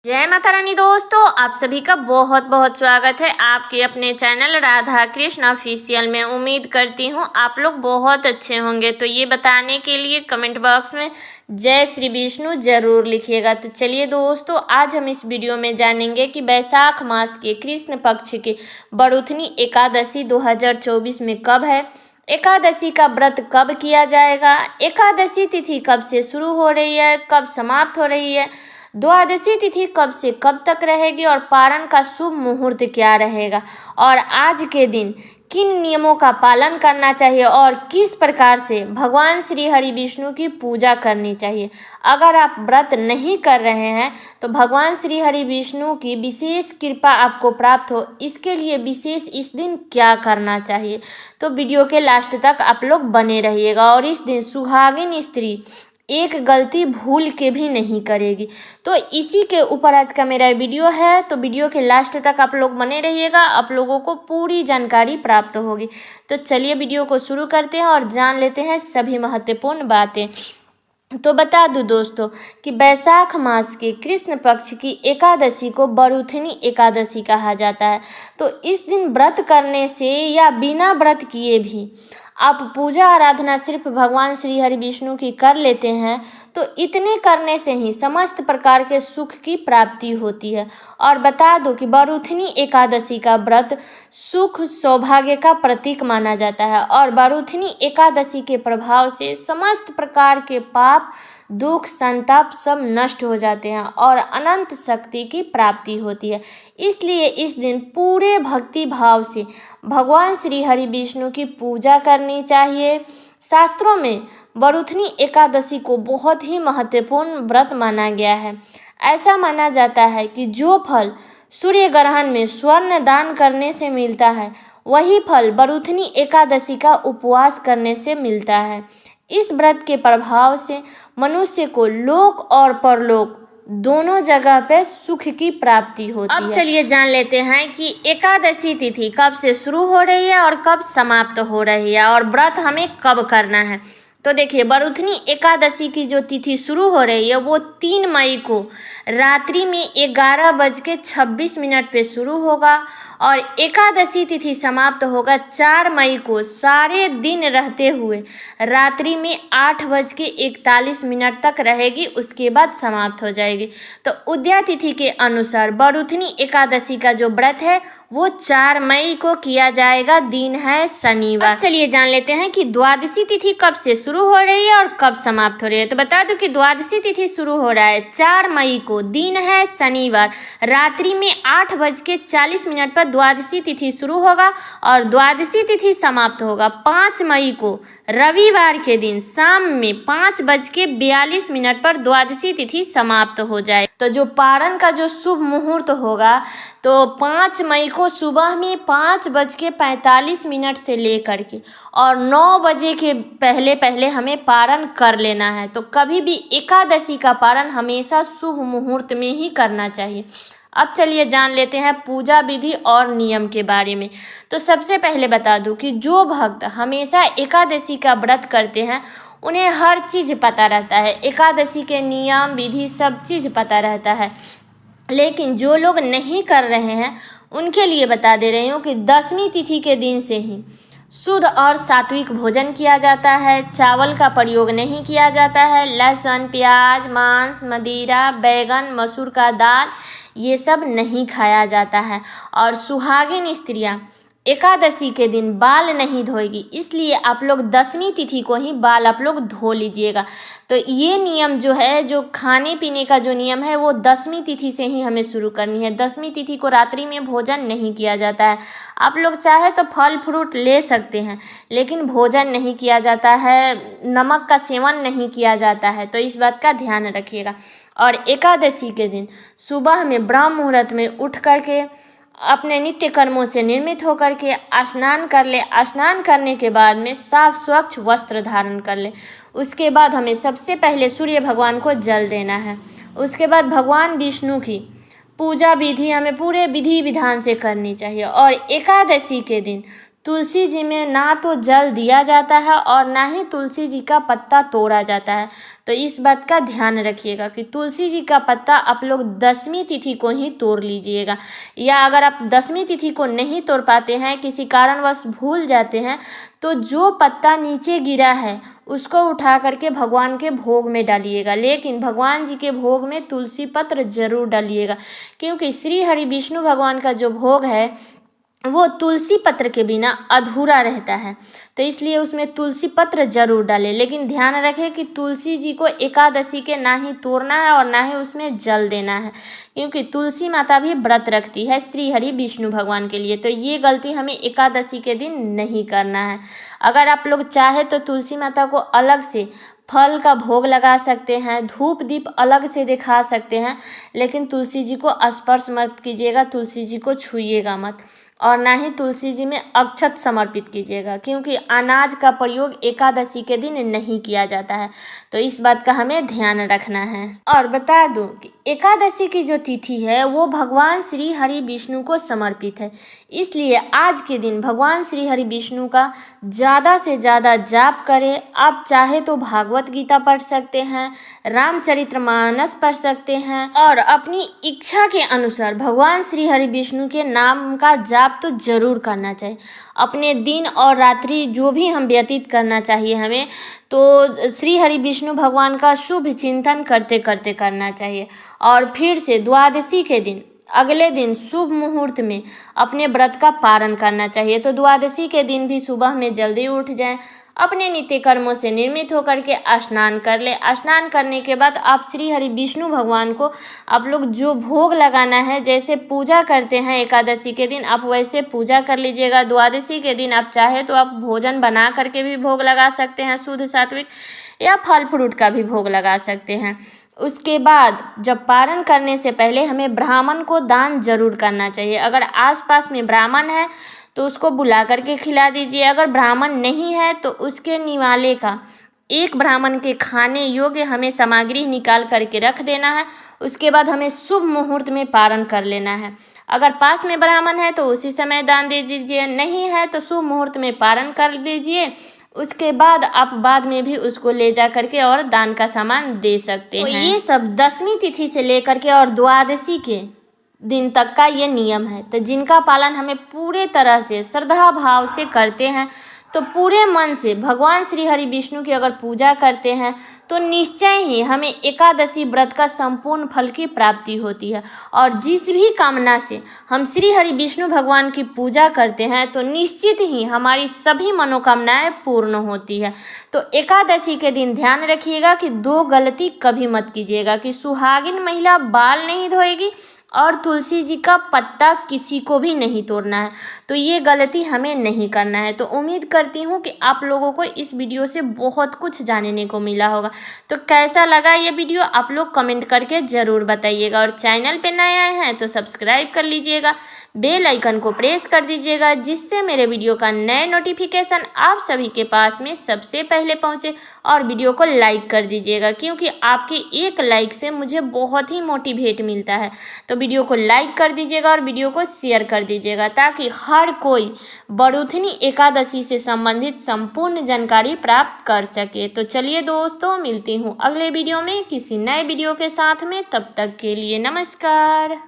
जय माता रानी दोस्तों, आप सभी का बहुत बहुत स्वागत है आपके अपने चैनल राधा कृष्ण ऑफिशियल में। उम्मीद करती हूँ आप लोग बहुत अच्छे होंगे। तो ये बताने के लिए कमेंट बॉक्स में जय श्री विष्णु जरूर लिखिएगा। तो चलिए दोस्तों, आज हम इस वीडियो में जानेंगे कि वैशाख मास के कृष्ण पक्ष के बरूथनी एकादशी 2024 में कब है, एकादशी का व्रत कब किया जाएगा, एकादशी तिथि कब से शुरू हो रही है, कब समाप्त हो रही है, द्वादशी तिथि कब से कब तक रहेगी और पारण का शुभ मुहूर्त क्या रहेगा, और आज के दिन किन नियमों का पालन करना चाहिए और किस प्रकार से भगवान श्री हरि विष्णु की पूजा करनी चाहिए। अगर आप व्रत नहीं कर रहे हैं तो भगवान श्री हरि विष्णु की विशेष कृपा आपको प्राप्त हो, इसके लिए विशेष इस दिन क्या करना चाहिए। तो वीडियो के लास्ट तक आप लोग बने रहिएगा। और इस दिन सुहागिन स्त्री एक गलती भूल के भी नहीं करेगी। तो इसी के ऊपर आज का मेरा वीडियो है, तो वीडियो के लास्ट तक आप लोग बने रहिएगा, आप लोगों को पूरी जानकारी प्राप्त होगी। तो चलिए वीडियो को शुरू करते हैं और जान लेते हैं सभी महत्वपूर्ण बातें। तो बता दूं दोस्तों कि वैशाख मास के कृष्ण पक्ष की एकादशी को बरूथनी एकादशी कहा जाता है। तो इस दिन व्रत करने से या बिना व्रत किए भी आप पूजा आराधना सिर्फ भगवान श्री हरि विष्णु की कर लेते हैं तो इतने करने से ही समस्त प्रकार के सुख की प्राप्ति होती है। और बता दो कि बरूथनी एकादशी का व्रत सुख सौभाग्य का प्रतीक माना जाता है और बरूथनी एकादशी के प्रभाव से समस्त प्रकार के पाप दुख संताप सब नष्ट हो जाते हैं और अनंत शक्ति की प्राप्ति होती है। इसलिए इस दिन पूरे भक्ति भाव से भगवान श्री हरि विष्णु की पूजा करनी चाहिए। शास्त्रों में बरूथनी एकादशी को बहुत ही महत्वपूर्ण व्रत माना गया है। ऐसा माना जाता है कि जो फल सूर्य ग्रहण में स्वर्ण दान करने से मिलता है, वही फल बरूथनी एकादशी का उपवास करने से मिलता है। इस व्रत के प्रभाव से मनुष्य को लोक और परलोक दोनों जगह पे सुख की प्राप्ति होती है। अब चलिए जान लेते हैं कि एकादशी तिथि कब से शुरू हो रही है और कब समाप्त हो रही है और व्रत हमें कब करना है। तो देखिए, बरूथनी एकादशी की जो तिथि शुरू हो रही है वो 3 मई को रात्रि में 11:26 पे शुरू होगा और एकादशी तिथि समाप्त होगा 4 मई को सारे दिन रहते हुए रात्रि में 8:41 तक रहेगी, उसके बाद समाप्त हो जाएगी। तो उदया तिथि के अनुसार बरूथनी एकादशी का जो व्रत है वो 4 मई को किया जाएगा, दिन है शनिवार। चलिए जान लेते हैं कि द्वादशी तिथि कब से शुरू हो रही है और कब समाप्त हो रही है। तो बता दूं कि द्वादशी तिथि शुरू हो रहा है 4 मई को, दिन है शनिवार, रात्रि में 8:40 पर द्वादशी तिथि शुरू होगा और द्वादशी तिथि समाप्त होगा 5 मई को रविवार के दिन शाम में 5:42 पर द्वादशी तिथि समाप्त हो जाए। तो जो पारण का जो शुभ मुहूर्त होगा तो 5 मई को सुबह में 5:45 से लेकर के और 9 बजे के पहले पहले हमें पारण कर लेना है। तो कभी भी एकादशी का पारण हमेशा शुभ मुहूर्त में ही करना चाहिए। अब चलिए जान लेते हैं पूजा विधि और नियम के बारे में। तो सबसे पहले बता दूं कि जो भक्त हमेशा एकादशी का व्रत करते हैं उन्हें हर चीज़ पता रहता है, एकादशी के नियम विधि सब चीज़ पता रहता है। लेकिन जो लोग नहीं कर रहे हैं उनके लिए बता दे रही हूँ कि 10वीं तिथि के दिन से ही शुद्ध और सात्विक भोजन किया जाता है, चावल का प्रयोग नहीं किया जाता है, लहसुन प्याज मांस मदिरा बैगन मसूर का दाल ये सब नहीं खाया जाता है। और सुहागिन स्त्रियां एकादशी के दिन बाल नहीं धोएगी, इसलिए आप लोग 10वीं तिथि को ही बाल आप लोग धो लीजिएगा। तो ये नियम जो है, जो खाने पीने का जो नियम है वो 10वीं तिथि से ही हमें शुरू करनी है। 10वीं तिथि को रात्रि में भोजन नहीं किया जाता है। आप लोग चाहे तो फल फ्रूट ले सकते हैं लेकिन भोजन नहीं किया जाता है, नमक का सेवन नहीं किया जाता है, तो इस बात का ध्यान रखिएगा। और एकादशी के दिन सुबह में ब्रह्म मुहूर्त में उठ करके अपने नित्य कर्मों से निर्मित होकर के स्नान कर ले। स्नान करने के बाद में साफ स्वच्छ वस्त्र धारण कर ले। उसके बाद हमें सबसे पहले सूर्य भगवान को जल देना है। उसके बाद भगवान विष्णु की पूजा विधि हमें पूरे विधि विधान से करनी चाहिए। और एकादशी के दिन तुलसी जी में ना तो जल दिया जाता है और ना ही तुलसी जी का पत्ता तोड़ा जाता है। तो इस बात का ध्यान रखिएगा कि तुलसी जी का पत्ता आप लोग 10वीं तिथि को ही तोड़ लीजिएगा, या अगर आप 10वीं तिथि को नहीं तोड़ पाते हैं, किसी कारणवश भूल जाते हैं, तो जो पत्ता नीचे गिरा है उसको उठा करके भगवान के भोग में डालिएगा। लेकिन भगवान जी के भोग में तुलसी पत्र जरूर डालिएगा, क्योंकि श्री हरि विष्णु भगवान का जो भोग है वो तुलसी पत्र के बिना अधूरा रहता है। तो इसलिए उसमें तुलसी पत्र जरूर डालें। लेकिन ध्यान रखें कि तुलसी जी को एकादशी के ना ही तोड़ना है और ना ही उसमें जल देना है, क्योंकि तुलसी माता भी व्रत रखती है श्री हरि विष्णु भगवान के लिए। तो ये गलती हमें एकादशी के दिन नहीं करना है। अगर आप लोग चाहे तो तुलसी माता को अलग से फल का भोग लगा सकते हैं, धूप दीप अलग से दिखा सकते हैं, लेकिन तुलसी जी को स्पर्श मत कीजिएगा, तुलसी जी को छूइएगा मत, और ना ही तुलसी जी में अक्षत समर्पित कीजिएगा, क्योंकि अनाज का प्रयोग एकादशी के दिन नहीं किया जाता है। तो इस बात का हमें ध्यान रखना है। और बता दूं कि एकादशी की जो तिथि है वो भगवान श्री हरि विष्णु को समर्पित है, इसलिए आज के दिन भगवान श्री हरि विष्णु का ज़्यादा से ज़्यादा जाप करें। आप चाहे तो भागवत गीता पढ़ सकते हैं, रामचरितमानस पढ़ सकते हैं, और अपनी इच्छा के अनुसार भगवान श्री हरि विष्णु के नाम का जाप तो जरूर करना चाहिए। अपने दिन और रात्रि जो भी हम व्यतीत करना चाहिए हमें, तो श्री हरि विष्णु भगवान का शुभ चिंतन करते करते करना चाहिए। और फिर से द्वादशी के दिन अगले दिन शुभ मुहूर्त में अपने व्रत का पारण करना चाहिए। तो द्वादशी के दिन भी सुबह में जल्दी उठ जाएं, अपने नित्य कर्मों से निर्मित होकर के स्नान कर ले। स्नान करने के बाद आप श्री हरि विष्णु भगवान को आप लोग जो भोग लगाना है, जैसे पूजा करते हैं एकादशी के दिन, आप वैसे पूजा कर लीजिएगा। द्वादशी के दिन आप चाहे तो आप भोजन बना करके भी भोग लगा सकते हैं शुद्ध सात्विक, या फल फ्रूट का भी भोग लगा सकते हैं। उसके बाद जब पारण करने से पहले हमें ब्राह्मण को दान जरूर करना चाहिए। अगर आसपास में ब्राह्मण है तो उसको बुला करके खिला दीजिए। अगर ब्राह्मण नहीं है तो उसके निवाले का एक ब्राह्मण के खाने योग्य हमें सामग्री निकाल करके रख देना है। उसके बाद हमें शुभ मुहूर्त में पारण कर लेना है। अगर पास में ब्राह्मण है तो उसी समय दान दे दीजिए, नहीं है तो शुभ मुहूर्त में पारण कर दीजिए। उसके बाद आप बाद में भी उसको ले जा करके और दान का सामान दे सकते हैं। ये सब 10वीं तिथि से लेकर के और द्वादशी के दिन तक का ये नियम है। तो जिनका पालन हमें पूरे तरह से श्रद्धा भाव से करते हैं, तो पूरे मन से भगवान श्री हरि विष्णु की अगर पूजा करते हैं तो निश्चय ही हमें एकादशी व्रत का संपूर्ण फल की प्राप्ति होती है। और जिस भी कामना से हम श्री हरि विष्णु भगवान की पूजा करते हैं तो निश्चित ही हमारी सभी मनोकामनाएं पूर्ण होती है। तो एकादशी के दिन ध्यान रखिएगा कि 2 गलती कभी मत कीजिएगा, कि सुहागिन महिला बाल नहीं धोएगी और तुलसी जी का पत्ता किसी को भी नहीं तोड़ना है। तो ये गलती हमें नहीं करना है। तो उम्मीद करती हूँ कि आप लोगों को इस वीडियो से बहुत कुछ जानने को मिला होगा। तो कैसा लगा ये वीडियो आप लोग कमेंट करके ज़रूर बताइएगा, और चैनल पे नए आए हैं तो सब्सक्राइब कर लीजिएगा, बेल आइकन को प्रेस कर दीजिएगा, जिससे मेरे वीडियो का नए नोटिफिकेशन आप सभी के पास में सबसे पहले पहुँचे। और वीडियो को लाइक कर दीजिएगा, क्योंकि आपके एक लाइक से मुझे बहुत ही मोटिवेट मिलता है। तो वीडियो को लाइक कर दीजिएगा और वीडियो को शेयर कर दीजिएगा, ताकि हर कोई बड़ूथनी एकादशी से संबंधित संपूर्ण जानकारी प्राप्त कर सके। तो चलिए दोस्तों, मिलती हूँ अगले वीडियो में किसी नए वीडियो के साथ में। तब तक के लिए नमस्कार।